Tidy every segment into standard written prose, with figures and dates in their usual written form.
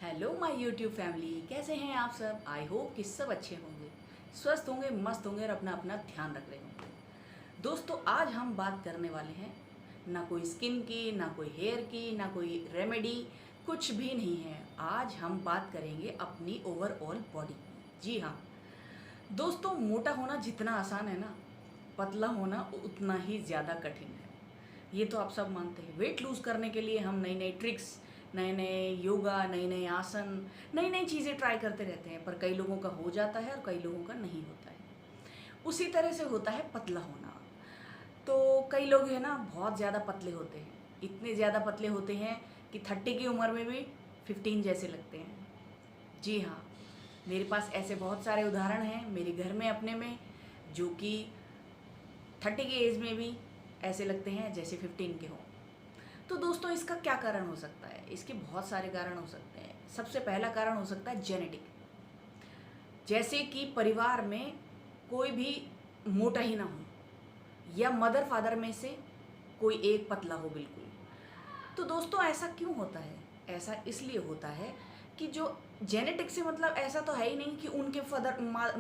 Hello my YouTube family, कैसे हैं आप सब। आई होप कि सब अच्छे होंगे, स्वस्थ होंगे, मस्त होंगे और अपना अपना ध्यान रख रहे होंगे। दोस्तों, आज हम बात करने वाले हैं ना कोई स्किन की, ना कोई हेयर की, ना कोई रेमेडी, कुछ भी नहीं है। आज हम बात करेंगे अपनी ओवरऑल बॉडी की। जी हाँ दोस्तों, मोटा होना जितना आसान है ना, पतला होना उतना ही ज़्यादा कठिन है। ये तो आप सब मानते हैं। वेट लूज़ करने के लिए हम नई नई ट्रिक्स, नए नए योगा, नए नए आसन, नई नई चीज़ें ट्राई करते रहते हैं, पर कई लोगों का हो जाता है और कई लोगों का नहीं होता है। उसी तरह से होता है पतला होना। तो कई लोग हैं ना, बहुत ज़्यादा पतले होते हैं, इतने ज़्यादा पतले होते हैं कि 30 की उम्र में भी 15 जैसे लगते हैं। जी हाँ, मेरे पास ऐसे बहुत सारे उदाहरण हैं मेरे घर में अपने में, जो कि 30 की एज में भी ऐसे लगते हैं जैसे 15 के हों। तो दोस्तों, इसका क्या कारण हो सकता है? इसके बहुत सारे कारण हो सकते हैं। सबसे पहला कारण हो सकता है जेनेटिक। जैसे कि परिवार में कोई भी मोटा ही ना हो, या मदर फादर में से कोई एक पतला हो बिल्कुल। तो दोस्तों, ऐसा क्यों होता है? ऐसा इसलिए होता है कि जो जेनेटिक से मतलब ऐसा तो है ही नहीं कि उनके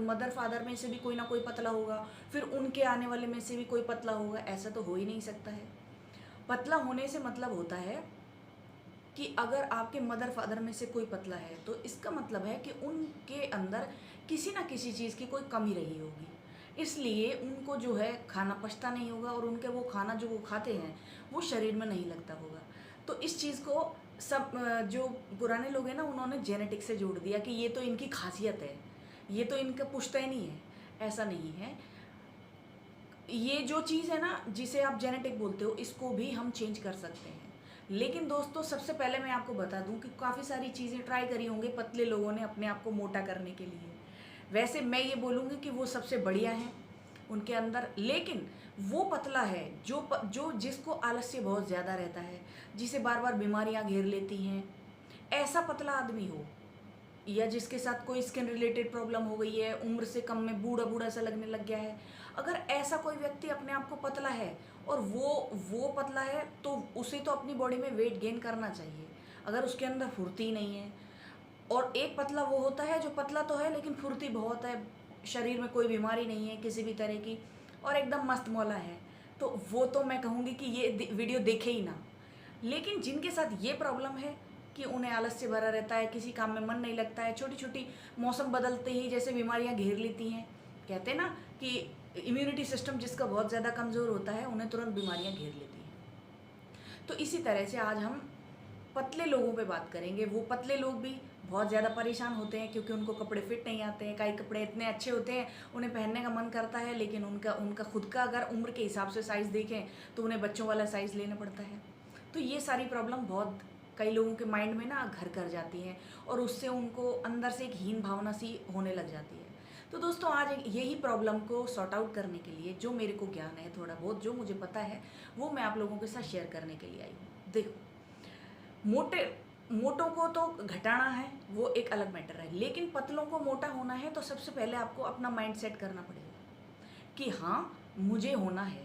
मदर फादर में से भी कोई ना कोई पतला होगा, फिर उनके आने वाले में से भी कोई पतला होगा। ऐसा तो हो ही नहीं सकता है। पतला होने से मतलब होता है कि अगर आपके मदर फादर में से कोई पतला है, तो इसका मतलब है कि उनके अंदर किसी ना किसी चीज़ की कोई कमी रही होगी, इसलिए उनको जो है खाना पचता नहीं होगा, और उनके वो खाना जो वो खाते हैं वो शरीर में नहीं लगता होगा। तो इस चीज़ को सब जो पुराने लोग हैं ना, उन्होंने जेनेटिक से जोड़ दिया कि ये तो इनकी खासियत है, ये तो इनका पुश्तैनी है। ऐसा नहीं है। ये जो चीज़ है ना, जिसे आप जेनेटिक बोलते हो, इसको भी हम चेंज कर सकते हैं। लेकिन दोस्तों, सबसे पहले मैं आपको बता दूं कि काफ़ी सारी चीज़ें ट्राई करी होंगे पतले लोगों ने अपने आप को मोटा करने के लिए। वैसे मैं ये बोलूँगी कि वो सबसे बढ़िया हैं उनके अंदर। लेकिन वो पतला है जो जिसको आलस्य बहुत ज़्यादा रहता है, जिसे बार बार बीमारियाँ घेर लेती हैं, ऐसा पतला आदमी हो, या जिसके साथ कोई स्किन रिलेटेड प्रॉब्लम हो गई है, उम्र से कम में बूढ़ा बूढ़ा सा लगने लग गया है, अगर ऐसा कोई व्यक्ति अपने आप को पतला है और वो पतला है, तो उसे तो अपनी बॉडी में वेट गेन करना चाहिए। अगर उसके अंदर फुर्ती नहीं है, और एक पतला वो होता है जो पतला तो है लेकिन फुर्ती बहुत है, शरीर में कोई बीमारी नहीं है किसी भी तरह की, और एकदम मस्त मौला है, तो वो तो मैं कहूँगी कि ये वीडियो देखे ही ना। लेकिन जिनके साथ ये प्रॉब्लम है कि उन्हें आलस से भरा रहता है, किसी काम में मन नहीं लगता है, छोटी छोटी मौसम बदलते ही जैसे बीमारियां घेर लेती हैं, कहते हैं ना कि इम्यूनिटी सिस्टम जिसका बहुत ज़्यादा कमज़ोर होता है, उन्हें तुरंत बीमारियां घेर लेती हैं। तो इसी तरह से आज हम पतले लोगों पे बात करेंगे। वो पतले लोग भी बहुत ज़्यादा परेशान होते हैं क्योंकि उनको कपड़े फिट नहीं आते हैं। कई कपड़े इतने अच्छे होते हैं, उन्हें पहनने का मन करता है, लेकिन उनका उनका खुद का अगर उम्र के हिसाब से साइज़ देखें तो उन्हें बच्चों वाला साइज़ लेना पड़ता है। तो ये सारी प्रॉब्लम बहुत कई लोगों के माइंड में ना घर कर जाती हैं, और उससे उनको अंदर से एक हीन भावना सी होने लग जाती है। तो दोस्तों, आज यही प्रॉब्लम को सॉर्ट आउट करने के लिए जो मेरे को ज्ञान है, थोड़ा बहुत जो मुझे पता है, वो मैं आप लोगों के साथ शेयर करने के लिए आई हूँ। देखो, मोटे मोटों को तो घटाना है, वो एक अलग मैटर है, लेकिन पतलों को मोटा होना है तो सबसे पहले आपको अपना माइंड सेट करना पड़ेगा कि हाँ, मुझे होना है।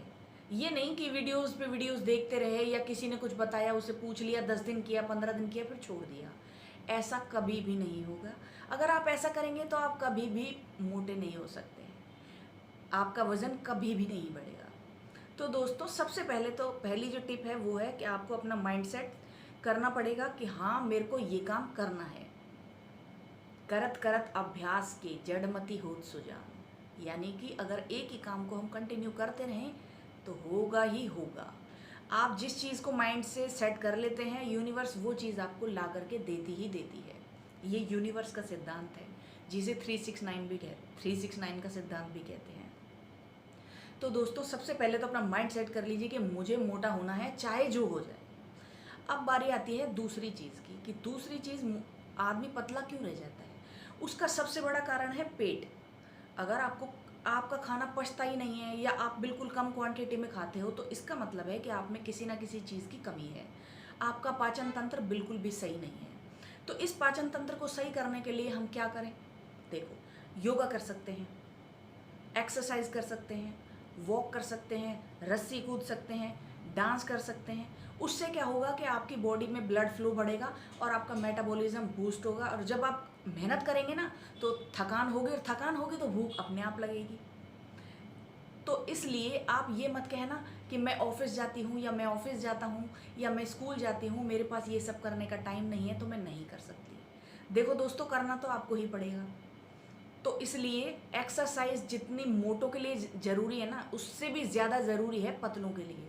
ये नहीं कि वीडियोस पे वीडियोस देखते रहे, या किसी ने कुछ बताया उसे पूछ लिया, 10 दिन किया, 15 दिन किया, फिर छोड़ दिया। ऐसा कभी भी नहीं होगा। अगर आप ऐसा करेंगे तो आप कभी भी मोटे नहीं हो सकते, आपका वज़न कभी भी नहीं बढ़ेगा। तो दोस्तों, सबसे पहले तो पहली जो टिप है वो है कि आपको अपना माइंडसेट करना पड़ेगा कि हाँ, मेरे को ये काम करना है। करत करत अभ्यास के जड़मति होत सुजान, यानी कि अगर एक ही काम को हम कंटिन्यू करते रहें तो होगा ही होगा। आप जिस चीज़ को माइंड से सेट कर लेते हैं, यूनिवर्स वो चीज़ आपको ला करके देती ही देती है। ये यूनिवर्स का सिद्धांत है, जिसे 369 का सिद्धांत भी कहते हैं। तो दोस्तों, सबसे पहले तो अपना माइंड सेट कर लीजिए कि मुझे मोटा होना है, चाहे जो हो जाए। अब बारी आती है दूसरी चीज़ की, कि दूसरी चीज़ आदमी पतला क्यों रह जाता है। उसका सबसे बड़ा कारण है पेट। अगर आपका खाना पचता ही नहीं है, या आप बिल्कुल कम क्वांटिटी में खाते हो, तो इसका मतलब है कि आप में किसी ना किसी चीज़ की कमी है। आपका पाचन तंत्र बिल्कुल भी सही नहीं है। तो इस पाचन तंत्र को सही करने के लिए हम क्या करें? देखो, योगा कर सकते हैं, एक्सरसाइज कर सकते हैं, वॉक कर सकते हैं, रस्सी कूद सकते हैं, डांस कर सकते हैं। उससे क्या होगा कि आपकी बॉडी में ब्लड फ्लो बढ़ेगा और आपका मेटाबॉलिज्म बूस्ट होगा। और जब आप मेहनत करेंगे ना तो थकान होगी, और थकान होगी तो भूख अपने आप लगेगी। तो इसलिए आप ये मत कहना कि मैं ऑफिस जाती हूँ या मैं ऑफिस जाता हूँ या मैं स्कूल जाती हूँ, मेरे पास ये सब करने का टाइम नहीं है तो मैं नहीं कर सकती। देखो दोस्तों, करना तो आपको ही पड़ेगा। तो इसलिए एक्सरसाइज जितनी मोटों के लिए ज़रूरी है ना, उससे भी ज़्यादा ज़रूरी है पतलों के लिए।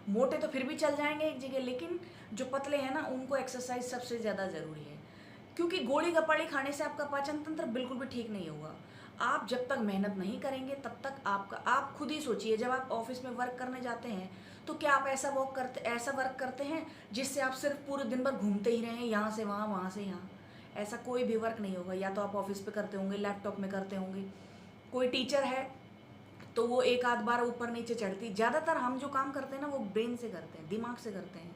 मोटे तो फिर भी चल जाएंगे एक जगह, लेकिन जो पतले हैं ना उनको एक्सरसाइज सबसे ज़्यादा ज़रूरी है। क्योंकि गोली गपाड़ी खाने से आपका पाचन तंत्र बिल्कुल भी ठीक नहीं होगा। आप जब तक मेहनत नहीं करेंगे तब तक आप खुद ही सोचिए, जब आप ऑफिस में वर्क करने जाते हैं तो क्या आप ऐसा वर्क करते हैं जिससे आप सिर्फ पूरे दिन भर घूमते ही रहें, यहाँ से वहाँ वहाँ से यहाँ? ऐसा कोई भी वर्क नहीं होगा। या तो आप ऑफिस पे करते होंगे, लैपटॉप में करते होंगे। कोई टीचर है तो वो एक आध बार ऊपर नीचे चढ़ती। ज़्यादातर हम जो काम करते हैं ना वो ब्रेन से करते हैं, दिमाग से करते हैं।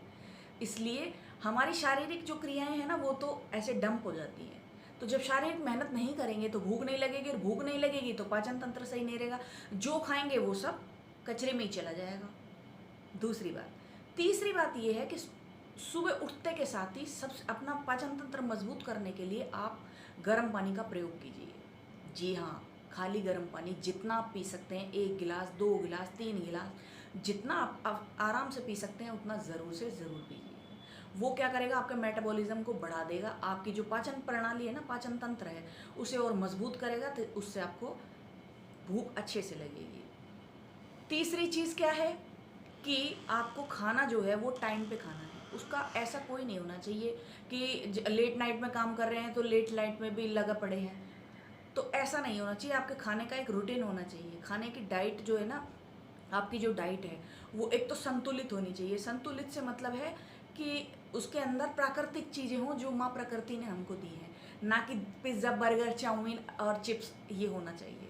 इसलिए हमारी शारीरिक जो क्रियाएं हैं ना वो तो ऐसे डंप हो जाती हैं। तो जब शारीरिक मेहनत नहीं करेंगे तो भूख नहीं लगेगी, और भूख नहीं लगेगी तो पाचन तंत्र सही नहीं रहेगा। जो खाएंगे वो सब कचरे में ही चला जाएगा। दूसरी बात। तीसरी बात ये है कि सुबह उठते के साथ ही सब अपना पाचन तंत्र मजबूत करने के लिए आप गर्म पानी का प्रयोग कीजिए। जी हाँ, खाली गर्म पानी जितना आप पी सकते हैं, 1 गिलास, 2 गिलास, 3 गिलास, जितना आप आराम से पी सकते हैं उतना ज़रूर से ज़रूर पीजिए। वो क्या करेगा, आपके मेटाबॉलिज्म को बढ़ा देगा। आपकी जो पाचन प्रणाली है ना, पाचन तंत्र है, उसे और मजबूत करेगा। तो उससे आपको भूख अच्छे से लगेगी। तीसरी चीज़ क्या है कि आपको खाना जो है वो टाइम पे खाना है। उसका ऐसा कोई नहीं होना चाहिए कि लेट नाइट में काम कर रहे हैं तो लेट नाइट में भी लगा पड़े हैं। तो ऐसा नहीं होना चाहिए। आपके खाने का एक रूटीन होना चाहिए। खाने की डाइट जो है ना, आपकी जो डाइट है वो एक तो संतुलित होनी चाहिए। संतुलित से मतलब है कि उसके अंदर प्राकृतिक चीज़ें हों जो माँ प्रकृति ने हमको दी हैं, ना कि पिज़्ज़ा, बर्गर, चाउमीन और चिप्स ये होना चाहिए।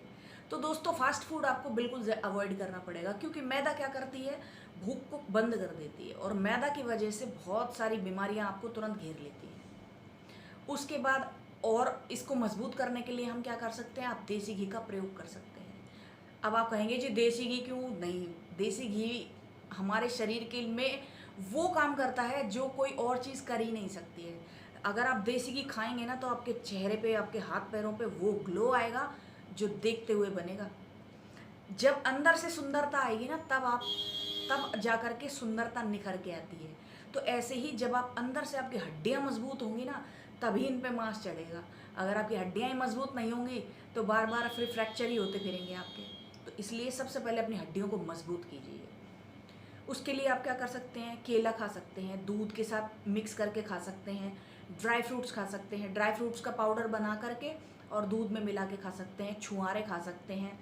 तो दोस्तों, फास्ट फूड आपको बिल्कुल अवॉइड करना पड़ेगा, क्योंकि मैदा क्या करती है, भूख को बंद कर देती है, और मैदा की वजह से बहुत सारी बीमारियां आपको तुरंत घेर लेती हैं। उसके बाद और इसको मजबूत करने के लिए हम क्या कर सकते हैं, आप देसी घी का प्रयोग कर सकते हैं। अब आप कहेंगे जी देसी घी क्यों? नहीं, देसी घी हमारे शरीर के में वो काम करता है जो कोई और चीज़ कर ही नहीं सकती है। अगर आप देसी घी खाएंगे ना तो आपके चेहरे पे, आपके हाथ पैरों पे वो ग्लो आएगा जो देखते हुए बनेगा। जब अंदर से सुंदरता आएगी ना तब जा कर के सुंदरता निखर के आती है। तो ऐसे ही जब आप अंदर से, आपकी हड्डियां मजबूत होंगी ना, तभी इन पे मांस चढ़ेगा। अगर आपकी हड्डियां ही मजबूत नहीं होंगी तो बार बार फिर फ्रैक्चर ही होते फिरेंगे आपके। तो इसलिए सबसे पहले अपनी हड्डियों को मजबूत कीजिए। उसके लिए आप क्या कर सकते हैं, केला खा सकते हैं, दूध के साथ मिक्स करके खा सकते हैं, ड्राई फ्रूट्स खा सकते हैं, ड्राई फ्रूट्स का पाउडर बना करके और दूध में मिला के खा सकते हैं, छुआरे खा सकते हैं,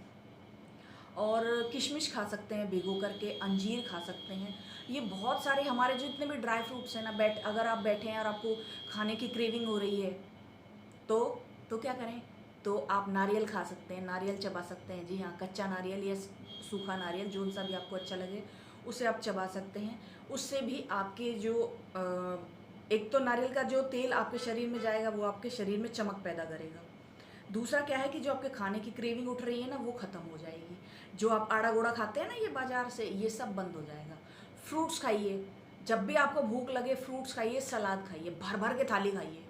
और किशमिश खा सकते हैं भिगो करके, अंजीर खा सकते हैं। ये बहुत सारे हमारे जितने भी ड्राई फ्रूट्स हैं ना, अगर आप बैठे हैं और आपको खाने की क्रेविंग हो रही है तो क्या करें, तो आप नारियल खा सकते हैं, नारियल चबा सकते हैं। जी हाँ, कच्चा नारियल या सूखा नारियल, जो सा भी आपको अच्छा लगे उसे आप चबा सकते हैं। उससे भी आपके जो एक तो नारियल का जो तेल आपके शरीर में जाएगा वो आपके शरीर में चमक पैदा करेगा। दूसरा क्या है कि जो आपके खाने की क्रेविंग उठ रही है ना वो ख़त्म हो जाएगी। जो आप आड़ा गोड़ा खाते हैं ना ये बाज़ार से, ये सब बंद हो जाएगा। फ्रूट्स खाइए, जब भी आपको भूख लगे फ्रूट्स खाइए, सलाद खाइए, भर भर के थाली खाइए,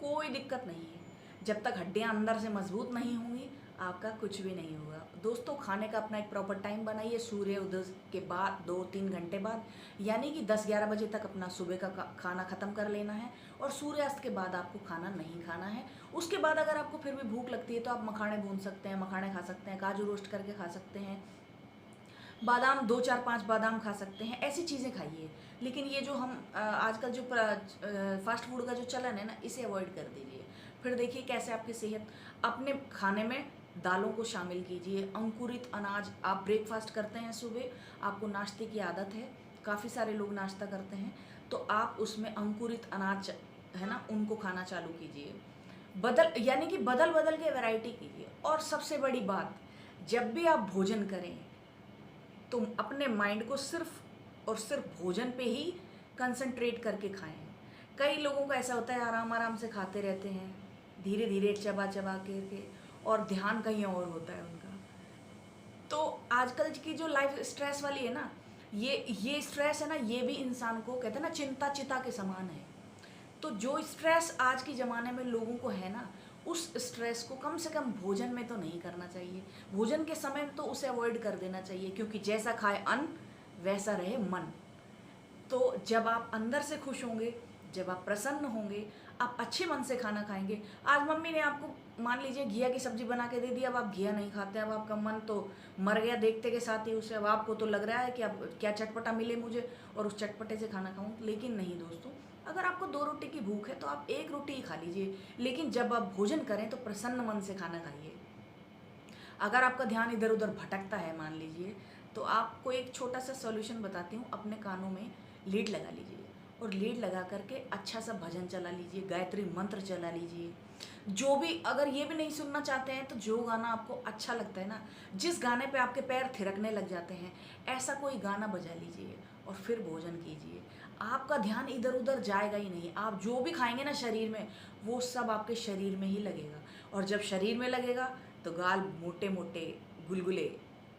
कोई दिक्कत नहीं है। जब तक हड्डियां अंदर से मजबूत नहीं होंगी आपका कुछ भी नहीं होगा। दोस्तों, खाने का अपना एक प्रॉपर टाइम बनाइए। सूर्य उदय के बाद 2-3 घंटे बाद, यानी कि 10-11 बजे तक अपना सुबह का खाना ख़त्म कर लेना है, और सूर्यास्त के बाद आपको खाना नहीं खाना है। उसके बाद अगर आपको फिर भी भूख लगती है तो आप मखाने भून सकते हैं, मखाने खा सकते हैं, काजू रोस्ट करके खा सकते हैं, बादाम 2-4-5 बादाम खा सकते हैं। ऐसी चीज़ें खाइए। लेकिन ये जो हम आजकल जो फास्ट फूड का जो चलन है ना, इसे अवॉइड कर दीजिए। फिर देखिए कैसे आपकी सेहत। अपने खाने में दालों को शामिल कीजिए, अंकुरित अनाज। आप ब्रेकफास्ट करते हैं सुबह, आपको नाश्ते की आदत है, काफ़ी सारे लोग नाश्ता करते हैं, तो आप उसमें अंकुरित अनाज है ना उनको खाना चालू कीजिए। यानी कि बदल बदल के वैरायटी कीजिए। और सबसे बड़ी बात, जब भी आप भोजन करें तो अपने माइंड को सिर्फ और सिर्फ भोजन पे ही कंसंट्रेट करके खाएं। कई लोगों का ऐसा होता है, आराम आराम से खाते रहते हैं, धीरे धीरे चबा चबा के और ध्यान कहीं और होता है उनका। तो आजकल की जो लाइफ स्ट्रेस वाली है ना, ये स्ट्रेस है ना, ये भी इंसान को कहते हैं ना चिंता चिता के समान है। तो जो स्ट्रेस आज के ज़माने में लोगों को है ना, उस स्ट्रेस को कम से कम भोजन में तो नहीं करना चाहिए। भोजन के समय तो उसे अवॉइड कर देना चाहिए, क्योंकि जैसा खाए अन्न वैसा रहे मन। तो जब आप अंदर से खुश होंगे, जब आप प्रसन्न होंगे, आप अच्छे मन से खाना खाएंगे। आज मम्मी ने आपको मान लीजिए घिया की सब्जी बना के दे दी, अब आप घिया नहीं खाते, अब आपका मन तो मर गया देखते के साथ ही उसे। अब आपको तो लग रहा है कि अब क्या चटपटा मिले मुझे और उस चटपटे से खाना खाऊं। लेकिन नहीं दोस्तों, अगर आपको 2 रोटी की भूख है तो आप 1 रोटी ही खा लीजिए, लेकिन जब आप भोजन करें तो प्रसन्न मन से खाना खाइए। अगर आपका ध्यान इधर उधर भटकता है मान लीजिए, तो आपको एक छोटा सा सॉल्यूशन बताती हूँ। अपने कानों में लीड लगा लीजिए और लीड लगा करके अच्छा सा भजन चला लीजिए, गायत्री मंत्र चला लीजिए। जो भी, अगर ये भी नहीं सुनना चाहते हैं तो जो गाना आपको अच्छा लगता है ना, जिस गाने पे आपके पैर थिरकने लग जाते हैं, ऐसा कोई गाना बजा लीजिए और फिर भोजन कीजिए। आपका ध्यान इधर उधर जाएगा ही नहीं। आप जो भी खाएंगे ना शरीर में, वो सब आपके शरीर में ही लगेगा। और जब शरीर में लगेगा तो गाल मोटे मोटे, गुलगुले,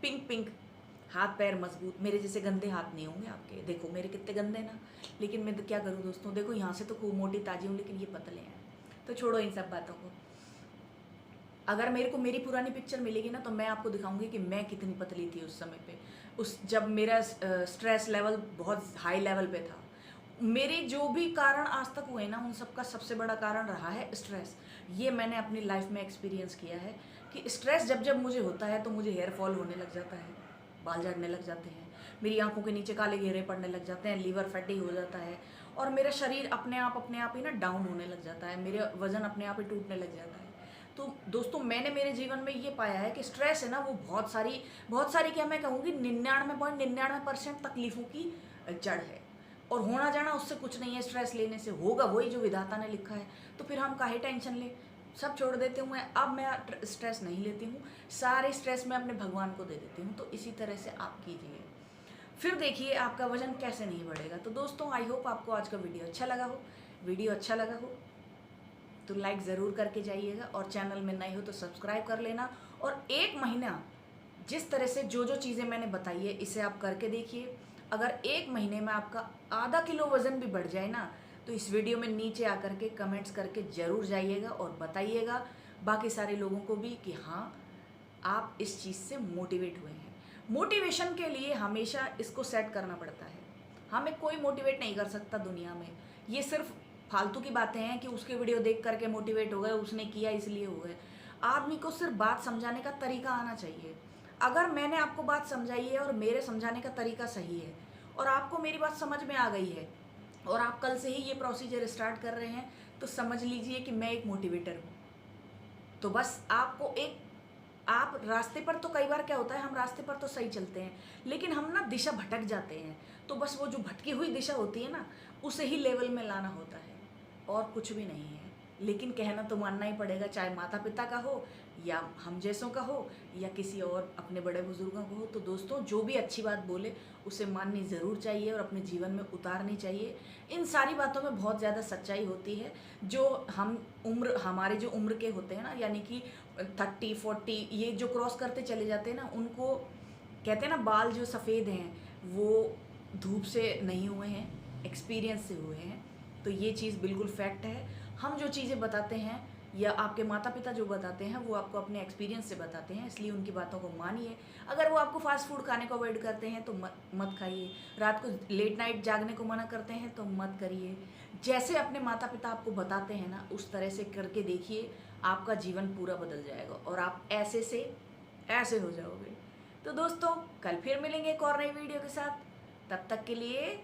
पिंक पिंक, हाथ पैर मजबूत। मेरे जैसे गंदे हाथ नहीं होंगे आपके। देखो मेरे कितने गंदे ना, लेकिन मैं तो क्या करूँ दोस्तों, देखो यहाँ से तो खूब मोटी ताजी हूँ, लेकिन ये पतले हैं। तो छोड़ो इन सब बातों को। अगर मेरे को मेरी पुरानी पिक्चर मिलेगी ना, तो मैं आपको दिखाऊंगी कि मैं कितनी पतली थी उस समय पे, जब मेरा स्ट्रेस लेवल बहुत हाई लेवल पे था। मेरे जो भी कारण आज तक हुए ना, उन सब का सबसे बड़ा कारण रहा है स्ट्रेस। ये मैंने अपनी लाइफ में एक्सपीरियंस किया है कि स्ट्रेस जब जब मुझे होता है तो मुझे हेयर फॉल होने लग जाता है, बाल झड़ने लग जाते हैं, मेरी आंखों के नीचे काले घेरे पड़ने लग जाते हैं, लीवर फैटी हो जाता है, और मेरा शरीर अपने आप ही ना डाउन होने लग जाता है, मेरे वजन अपने आप ही टूटने लग जाता है। तो दोस्तों, मैंने मेरे जीवन में ये पाया है कि स्ट्रेस है ना, वो बहुत सारी क्या मैं कहूँगी 99.99% तकलीफ़ों की जड़ है। और होना जाना उससे कुछ नहीं है, स्ट्रेस लेने से होगा वही जो विधाता ने लिखा है। तो फिर हम काहे टेंशन लें, सब छोड़ देती हूँ मैं। अब मैं स्ट्रेस नहीं लेती हूँ, सारे स्ट्रेस मैं अपने भगवान को दे देती हूँ। तो इसी तरह से आप कीजिए, फिर देखिए आपका वजन कैसे नहीं बढ़ेगा। तो दोस्तों, आई होप आपको आज का वीडियो अच्छा लगा हो। वीडियो अच्छा लगा हो तो लाइक ज़रूर करके जाइएगा, और चैनल में नए हो तो सब्सक्राइब कर लेना। और 1 महीना जिस तरह से जो चीज़ें मैंने बताई है, इसे आप करके देखिए। अगर 1 महीने में आपका आधा किलो वज़न भी बढ़ जाए ना, तो इस वीडियो में नीचे आकर के कमेंट्स करके ज़रूर जाइएगा और बताइएगा बाकी सारे लोगों को भी कि हाँ, आप इस चीज़ से मोटिवेट हुए हैं। मोटिवेशन के लिए हमेशा इसको सेट करना पड़ता है। हमें कोई मोटिवेट नहीं कर सकता दुनिया में। ये सिर्फ फालतू की बातें हैं कि उसके वीडियो देख करके मोटिवेट हो गए, उसने किया इसलिए हो गए। आदमी को सिर्फ बात समझाने का तरीका आना चाहिए। अगर मैंने आपको बात समझाई है और मेरे समझाने का तरीका सही है और आपको मेरी बात समझ में आ गई है और आप कल से ही ये प्रोसीजर स्टार्ट कर रहे हैं, तो समझ लीजिए कि मैं एक मोटिवेटर हूँ। तो बस आपको आप रास्ते पर, तो कई बार क्या होता है, हम रास्ते पर तो सही चलते हैं, लेकिन हम ना दिशा भटक जाते हैं। तो बस वो जो भटकी हुई दिशा होती है ना, उसे ही लेवल में लाना होता है, और कुछ भी नहीं है। लेकिन कहना तो मानना ही पड़ेगा, चाहे माता पिता का हो या हम जैसों का हो या किसी और अपने बड़े बुजुर्गों को हो। तो दोस्तों, जो भी अच्छी बात बोले उसे माननी ज़रूर चाहिए और अपने जीवन में उतारनी चाहिए। इन सारी बातों में बहुत ज़्यादा सच्चाई होती है। जो हमारे जो उम्र के होते हैं ना, यानी कि 30-40 ये जो क्रॉस करते चले जाते हैं ना, उनको कहते हैं ना, बाल जो सफ़ेद हैं वो धूप से नहीं हुए हैं, एक्सपीरियंस से हुए हैं। तो ये चीज़ बिल्कुल फैक्ट है। हम जो चीज़ें बताते हैं या आपके माता पिता जो बताते हैं, वो आपको अपने एक्सपीरियंस से बताते हैं, इसलिए उनकी बातों को मानिए। अगर वो आपको फास्ट फूड खाने को अवॉइड करते हैं तो मत खाइए। रात को लेट नाइट जागने को मना करते हैं तो मत करिए। जैसे अपने माता पिता आपको बताते हैं ना, उस तरह से करके देखिए, आपका जीवन पूरा बदल जाएगा और आप ऐसे से ऐसे हो जाओगे। तो दोस्तों, कल फिर मिलेंगे एक और नई वीडियो के साथ। तब तक के लिए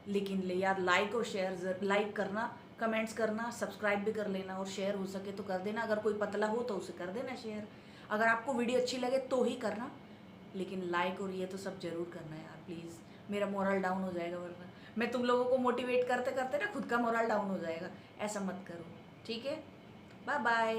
लेकिन यार, लाइक और शेयर, लाइक करना, कमेंट्स करना, सब्सक्राइब भी कर लेना, और शेयर हो सके तो कर देना। अगर कोई पतला हो तो उसे कर देना शेयर। अगर आपको वीडियो अच्छी लगे तो ही करना, लेकिन लाइक और ये तो सब जरूर करना यार प्लीज़। मेरा मोरल डाउन हो जाएगा, वरना मैं तुम लोगों को मोटिवेट करते करते ना खुद का मोरल डाउन हो जाएगा। ऐसा मत करो, ठीक है? Bye bye.